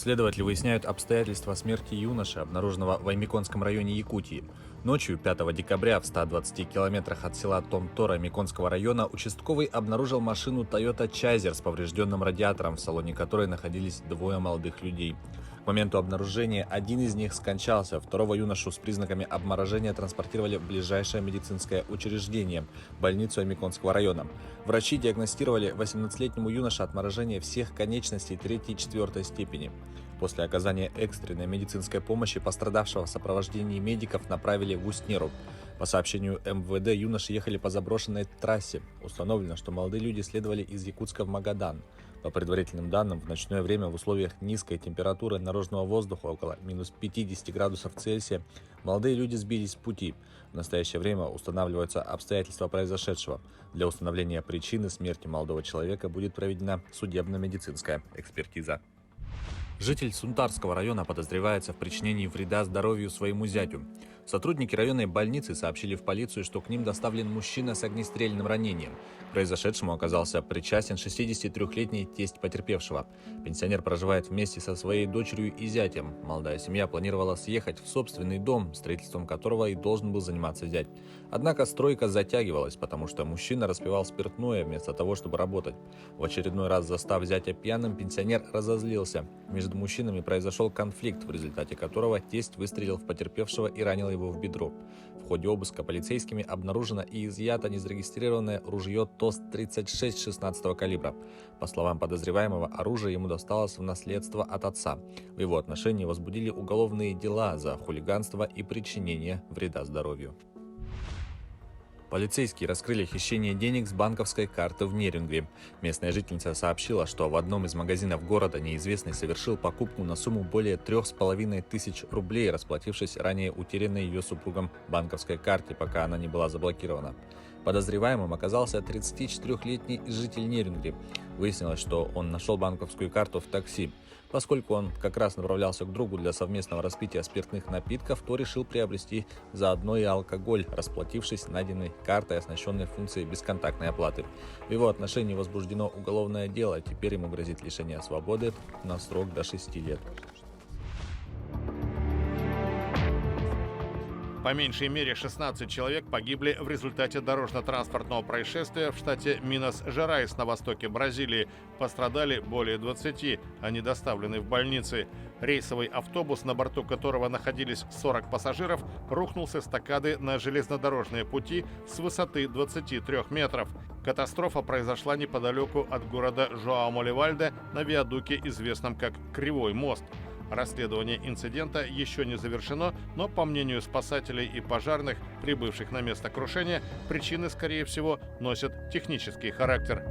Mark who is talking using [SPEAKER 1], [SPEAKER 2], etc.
[SPEAKER 1] Следователи выясняют обстоятельства смерти юноши, обнаруженного в Аймиконском районе Якутии. Ночью 5 декабря в 120 километрах от села Томтора Аймиконского района участковый обнаружил машину Toyota Chaser с поврежденным радиатором, в салоне которой находились двое молодых людей. К моменту обнаружения один из них скончался, второго юношу с признаками обморожения транспортировали в ближайшее медицинское учреждение – больницу Аймиконского района. Врачи диагностировали 18-летнему юноше отморожение всех конечностей 3 и 4 степени. После оказания экстренной медицинской помощи пострадавшего в сопровождении медиков направили в Уснеру. По сообщению МВД, юноши ехали по заброшенной трассе. Установлено, что молодые люди следовали из Якутска в Магадан. По предварительным данным, в ночное время в условиях низкой температуры наружного воздуха около минус 50 градусов Цельсия молодые люди сбились с пути. В настоящее время устанавливаются обстоятельства произошедшего. Для установления причины смерти молодого человека будет проведена судебно-медицинская экспертиза. Житель Сунтарского района подозревается в причинении вреда здоровью своему зятю. Сотрудники районной больницы сообщили в полицию, что к ним доставлен мужчина с огнестрельным ранением. К произошедшему оказался причастен 63-летний тесть потерпевшего. Пенсионер проживает вместе со своей дочерью и зятем. Молодая семья планировала съехать в собственный дом, строительством которого и должен был заниматься зять. Однако стройка затягивалась, потому что мужчина распивал спиртное вместо того, чтобы работать. В очередной раз, застав зятя пьяным, пенсионер разозлился. Между мужчинами произошел конфликт, в результате которого тесть выстрелил в потерпевшего и ранил его в бедро. В ходе обыска полицейскими обнаружено и изъято незарегистрированное ружье ТОС-36 16 калибра. По словам подозреваемого, оружие ему досталось в наследство от отца. В его отношении возбудили уголовные дела за хулиганство и причинение вреда здоровью. Полицейские раскрыли хищение денег с банковской карты в Нерюнгри. Местная жительница сообщила, что в одном из магазинов города неизвестный совершил покупку на сумму более 3500 рублей, расплатившись ранее утерянной ее супругом банковской карте, пока она не была заблокирована. Подозреваемым оказался 34-летний житель Нерюнгри. Выяснилось, что он нашел банковскую карту в такси. Поскольку он как раз направлялся к другу для совместного распития спиртных напитков, то решил приобрести заодно и алкоголь, расплатившись найденной картой, оснащенной функцией бесконтактной оплаты. В его отношении возбуждено уголовное дело, теперь ему грозит лишение свободы на срок до 6 лет.
[SPEAKER 2] По меньшей мере 16 человек погибли в результате дорожно-транспортного происшествия в штате Минас-Жерайс на востоке Бразилии. Пострадали более 20, они доставлены в больницы. Рейсовый автобус, на борту которого находились 40 пассажиров, рухнул с эстакады на железнодорожные пути с высоты 23 метров. Катастрофа произошла неподалеку от города Жоау-Моливальде на виадуке, известном как Кривой мост. Расследование инцидента еще не завершено, но, по мнению спасателей и пожарных, прибывших на место крушения, причины, скорее всего, носят технический характер.